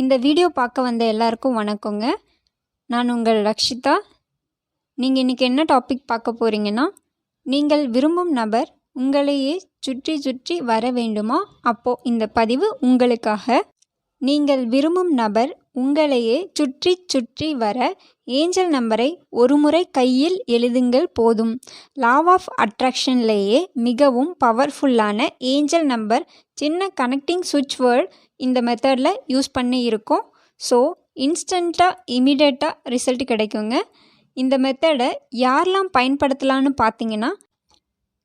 இந்த வீடியோ பார்க்க வந்த எல்லாருக்கும் வணக்கங்க. நான் உங்கள் ரக்ஷிதா. நீங்கள் இன்றைக்கி என்ன டாபிக் பார்க்க போகிறீங்கன்னா, நீங்கள் விரும்பும் நபர் உங்களையே சுற்றி சுற்றி வர வேண்டுமா? அப்போது இந்த பதிவு உங்களுக்காக. நீங்கள் விரும்பும் நபர் உங்களையே சுற்றி சுற்றி வர ஏஞ்சல் நம்பரை ஒரு முறை கையில் எழுதுங்கள் போதும். லா ஆஃப் அட்ராக்ஷன்லேயே மிகவும் பவர்ஃபுல்லான ஏஞ்சல் நம்பர் சின்ன கனெக்டிங் சுவிட்ச் வேர்ட் இந்த மெத்தடில் யூஸ் பண்ணி இருக்கோம். ஸோ இன்ஸ்டண்ட்டாக இமீடியட்டாக ரிசல்ட் கிடைக்குங்க. இந்த மெத்தடை யாரெல்லாம் பயன்படுத்தலான்னு பார்த்தீங்கன்னா,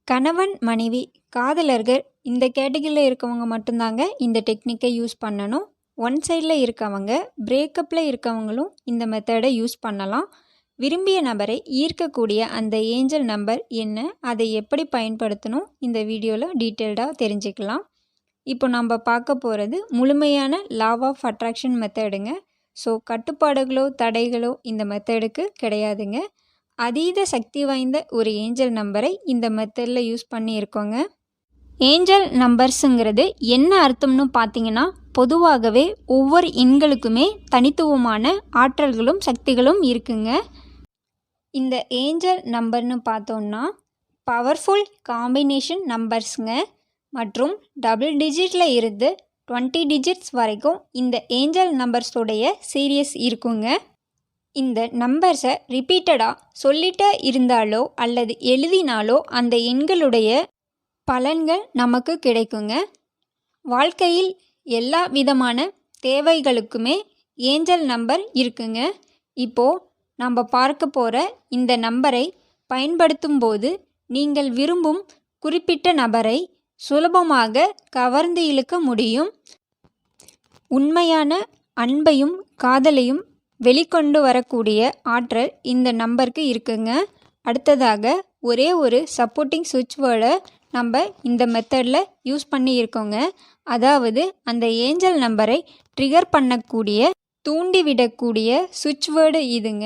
கணவன் மனைவி காதலர்கள் இந்த கேட்டகரியில் இருக்கவங்க மட்டும்தாங்க இந்த டெக்னிக்கை யூஸ் பண்ணணும். ஒன் சைடில் இருக்கவங்க, பிரேக்கப்பில் இருக்கவங்களும் இந்த மெத்தடை யூஸ் பண்ணலாம். விரும்பிய நபரை ஈர்க்கக்கூடிய அந்த ஏஞ்சல் நம்பர் என்ன, அதை எப்படி பயன்படுத்தணும், இந்த வீடியோவில் டீட்டெயில்டாக தெரிஞ்சுக்கலாம். இப்போ நம்ம பார்க்க போகிறது முழுமையான லா ஆஃப் அட்ராக்ஷன் மெத்தடுங்க. ஸோ கட்டுப்பாடுகளோ தடைகளோ இந்த மெத்தடுக்கு கிடையாதுங்க. அதீத சக்தி வாய்ந்த ஒரு ஏஞ்சல் நம்பரை இந்த மெத்தடில் யூஸ் பண்ணியிருக்கோங்க. ஏஞ்சல் நம்பர்ஸுங்கிறது என்ன அர்த்தம்னு பார்த்தீங்கன்னா, பொதுவாகவே ஒவ்வொரு எண்களுக்குமே தனித்துவமான ஆற்றல்களும் சக்திகளும் இருக்குங்க. இந்த ஏஞ்சல் நம்பர்னு பார்த்தோன்னா பவர்ஃபுல் காம்பினேஷன் நம்பர்ஸுங்க. மற்றும் டபுள் டிஜிட்டில் இருந்து 20 டிஜிட்ஸ் வரைக்கும் இந்த ஏஞ்சல் நம்பர்ஸோடைய சீரியஸ் இருக்குங்க. இந்த நம்பர்ஸை ரிப்பீட்டடாக சொல்லிட்டே இருந்தாலோ அல்லது எழுதினாலோ அந்த எண்களுடைய பலன்கள் நமக்கு கிடைக்குங்க. வாழ்க்கையில் எல்லா விதமான தேவைகளுக்குமே ஏஞ்சல் நம்பர் இருக்குங்க. இப்போது நம்ம பார்க்க போகிற இந்த நம்பரை பயன்படுத்தும் போது நீங்கள் விரும்பும் குறிப்பிட்ட நபரை சுலபமாக கவர்ந்து இழுக்க முடியும். உண்மையான அன்பையும் காதலையும் வெளிக்கொண்டு வரக்கூடிய ஆற்றல் இந்த நம்பருக்கு இருக்குங்க. அடுத்ததாக ஒரே ஒரு சப்போர்ட்டிங் சுவிட்ச் வேர்டை நம்ம இந்த மெத்தடில் யூஸ் பண்ணியிருக்கோங்க. அதாவது அந்த ஏஞ்சல் நம்பரை ட்ரிகர் பண்ணக்கூடிய, தூண்டிவிடக்கூடிய சுவிட்ச் வேர்டு இதுங்க.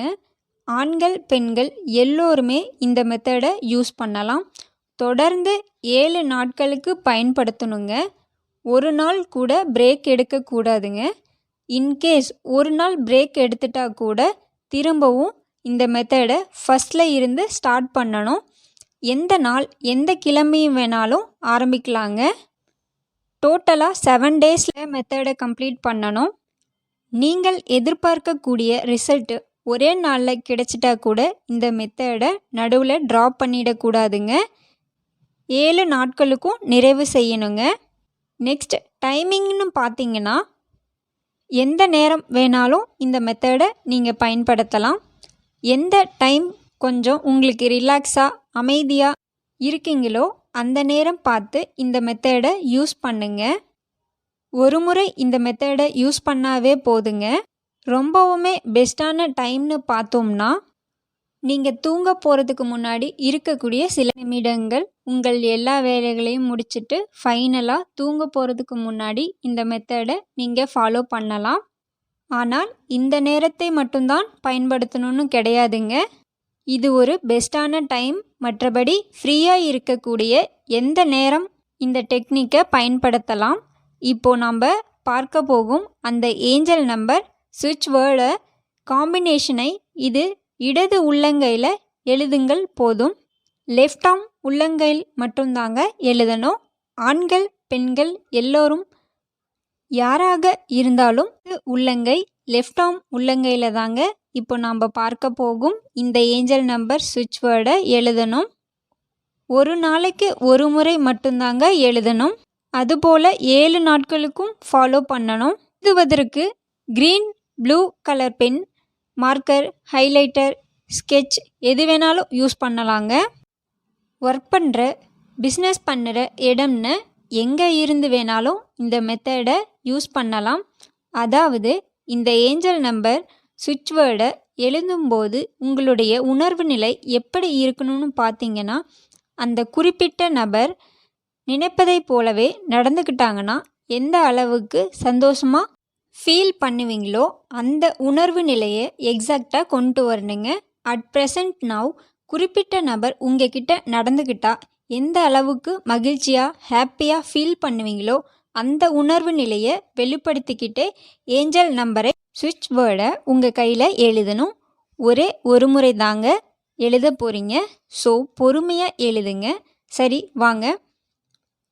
ஆண்கள் பெண்கள் எல்லோருமே இந்த மெத்தடை யூஸ் பண்ணலாம். தொடர்ந்து 7 நாட்களுக்கு பயன்படுத்தணுங்க. ஒரு நாள் கூட பிரேக் எடுக்கக்கூடாதுங்க. இன்கேஸ் ஒரு நாள் பிரேக் எடுத்துட்டா கூட திரும்பவும் இந்த மெத்தடை ஃபஸ்ட்டில் இருந்து ஸ்டார்ட் பண்ணணும். எந்த நாள் எந்த கிழமையும் வேணாலும் ஆரம்பிக்கலாங்க. டோட்டலாக 7 டேஸில் மெத்தடை கம்ப்ளீட் பண்ணணும். நீங்கள் எதிர்பார்க்கக்கூடிய ரிசல்ட்டு ஒரே நாளில் கிடைச்சிட்டா கூட இந்த மெத்தடை நடுவில் ட்ராப் பண்ணிடக்கூடாதுங்க. 7 நாட்களுக்கும் நிறைவு செய்யணுங்க. நெக்ஸ்ட் டைமிங்னு பார்த்தீங்கன்னா, எந்த நேரம் வேணாலும் இந்த மெத்தடை நீங்கள் பயன்படுத்தலாம். எந்த டைம் கொஞ்சம் உங்களுக்கு ரிலாக்ஸாக அமைதியாக இருக்கீங்களோ அந்த நேரம் பார்த்து இந்த மெத்தடை யூஸ் பண்ணுங்க. ஒரு முறை இந்த மெத்தடை யூஸ் பண்ணாவே போதுங்க. ரொம்பவுமே பெஸ்ட்டான டைம்னு பார்த்தோம்னா, நீங்கள் தூங்க போகிறதுக்கு முன்னாடி இருக்கக்கூடிய சில நிமிடங்கள். உங்கள் எல்லா வேலைகளையும் முடிச்சுட்டு ஃபைனலாக தூங்க போகிறதுக்கு முன்னாடி இந்த மெத்தடை நீங்கள் ஃபாலோ பண்ணலாம். ஆனால் இந்த நேரத்தை மட்டும்தான் பயன்படுத்தணும்னு கிடையாதுங்க. இது ஒரு பெஸ்ட்டான டைம். மற்றபடி ஃப்ரீயாக இருக்கக்கூடிய எந்த நேரம் இந்த டெக்னிக்கை பயன்படுத்தலாம். இப்போது நம்ம பார்க்க போகும் அந்த ஏஞ்சல் நம்பர் சுவிட்ச் வேர்டை காம்பினேஷனை இது இடது உள்ளங்கையில் எழுதுங்கள் போதும். லெஃப்ட் ஆர்ம் உள்ளங்கையில் மட்டும்தாங்க எழுதணும். ஆண்கள் பெண்கள் எல்லோரும் யாராக இருந்தாலும் உள்ளங்கை லெஃப்ட் ஆர்ம் உள்ளங்கையில் தாங்க இப்போ நாம் பார்க்க போகும் இந்த ஏஞ்சல் நம்பர் சுவிட்ச் வேர்டை எழுதணும். ஒரு நாளைக்கு ஒரு முறை மட்டும்தாங்க எழுதணும். அதுபோல் 7 நாட்களுக்கும் ஃபாலோ பண்ணணும். எழுதுவதற்கு green blue colour pen, marker, highlighter, sketch எது வேணாலும் யூஸ் பண்ணலாங்க. ஒர்க் பண்ணுற பிஸ்னஸ் பண்ணுற இடம்னு எங்கே இருந்து வேணாலும் இந்த மெத்தடை யூஸ் பண்ணலாம். அதாவது இந்த ஏஞ்சல் நம்பர் சுவிட்ச் வேர்டை எழுதும்போது உங்களுடைய உணர்வு நிலை எப்படி இருக்கணும்னு பார்த்தீங்கன்னா, அந்த குறிப்பிட்ட நபர் நினைப்பதை போலவே நடந்துக்கிட்டாங்கன்னா எந்த அளவுக்கு சந்தோஷமாக ஃபீல் பண்ணுவீங்களோ அந்த உணர்வு நிலையை எக்ஸாக்டாக கொண்டு வரணுங்க. அட் ப்ரெசண்ட் நவ் குறிப்பிட்ட நபர் உங்ககிட்ட நடந்துக்கிட்டால் எந்த அளவுக்கு மகிழ்ச்சியாக ஹாப்பியாக ஃபீல் பண்ணுவீங்களோ அந்த உணர்வு நிலையை வெளிப்படுத்திக்கிட்டே ஏஞ்சல் நம்பரை சுவிட்ச் வேர்டை உங்கள் கையில் எழுதணும். ஒரே ஒரு முறை தாங்க எழுத போகிறீங்க. ஸோ பொறுமையாக எழுதுங்க. சரி வாங்க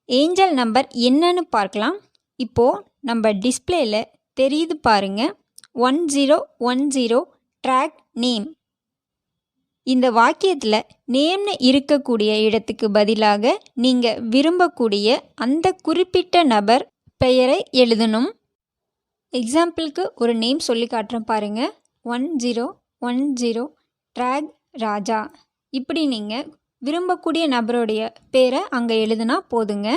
ஏஞ்சல் நம்பர் என்னன்னு பார்க்கலாம். இப்போது நம்ம டிஸ்பிளேல தெரியுது பாருங்க, 1010 ட்ராக் நேம். இந்த வாக்கியத்தில் நேம்னு இருக்கக்கூடிய இடத்துக்கு பதிலாக நீங்கள் விரும்பக்கூடிய அந்த குறிப்பிட்ட நபர் பெயரை எழுதணும். எக்ஸாம்பிளுக்கு ஒரு நேம் சொல்லி காட்டுறேன் பாருங்க, 1010 ட்ராக் ராஜா. இப்படி நீங்கள் விரும்பக்கூடிய நபருடைய பேரை அங்கே எழுதுனா போதுங்க.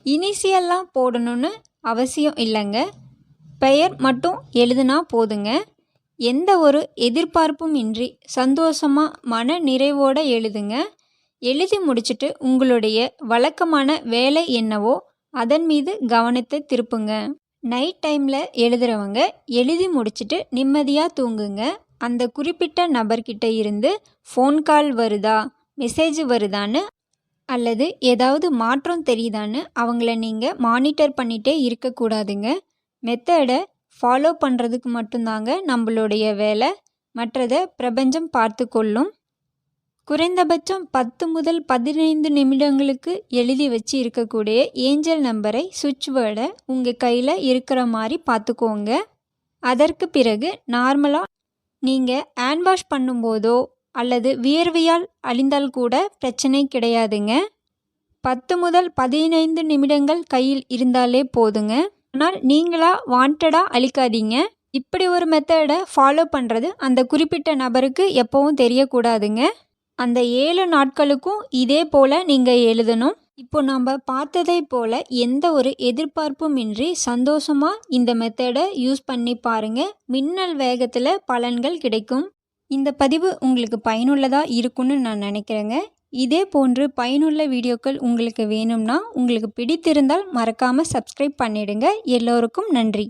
இனிஷியல்லாம் போடணும்னு அவசியம் இல்லைங்க, பெயர் மட்டும் எழுதுனா போதுங்க. எந்த ஒரு எதிர்பார்ப்பும் இன்றி சந்தோஷமாக மன நிறைவோடு எழுதுங்க. எழுதி முடிச்சுட்டு உங்களுடைய வழக்கமான வேலை என்னவோ அதன் மீது கவனத்தை திருப்புங்க. நைட் டைமில் எழுதுகிறவங்க எழுதி முடிச்சுட்டு நிம்மதியாக தூங்குங்க. அந்த குறிப்பிட்ட நபர்கிட்ட இருந்து ஃபோன் கால் வருதா, மெசேஜ் வருதான்னு அல்லது ஏதாவது மாற்றம் தெரியுதான்னு அவங்கள நீங்கள் மானிட்டர் பண்ணிகிட்டே இருக்கக்கூடாதுங்க. மெத்தடை ஃபாலோ பண்ணுறதுக்கு மட்டும்தாங்க நம்மளுடைய வேலை, மற்றதை பிரபஞ்சம் பார்த்து கொள்ளும். குறைந்தபட்சம் 10 முதல் 15 நிமிடங்களுக்கு எழுதி வச்சு இருக்கக்கூடிய ஏஞ்சல் நம்பரை சுவிட்ச் வேர்டை உங்கள் கையில் இருக்கிற மாதிரி பார்த்துக்கோங்க. அதற்கு பிறகு நார்மலாக நீங்கள் ஹேண்ட் வாஷ் பண்ணும்போதோ அல்லது வியர்வையால் அழிந்தால் கூட பிரச்சனை கிடையாதுங்க. 10 முதல் 15 நிமிடங்கள் கையில் இருந்தாலே போதுங்க. ஆனால் நீங்களாக வாண்டடாக அழிக்காதீங்க. இப்படி ஒரு மெத்தடை ஃபாலோ பண்ணுறது அந்த குறிப்பிட்ட நபருக்கு எப்போவும் தெரியக்கூடாதுங்க. அந்த 7 நாட்களுக்கும் இதே போல் நீங்கள் எழுதணும். இப்போ நாம் பார்த்ததை போல் எந்த ஒரு எதிர்பார்ப்பும் இன்றி சந்தோஷமாக இந்த மெத்தடை யூஸ் பண்ணி பாருங்கள். மின்னல் வேகத்தில் பலன்கள் கிடைக்கும். இந்த பதிவு உங்களுக்கு பயனுள்ளதாக இருக்குன்னு நான் நினைக்கிறேங்க. இதே போன்று பயனுள்ள வீடியோக்கள் உங்களுக்கு வேணும்னா உங்களுக்கு பிடித்திருந்தால் மறக்காமல் சப்ஸ்கிரைப் பண்ணிடுங்க. எல்லோருக்கும் நன்றி.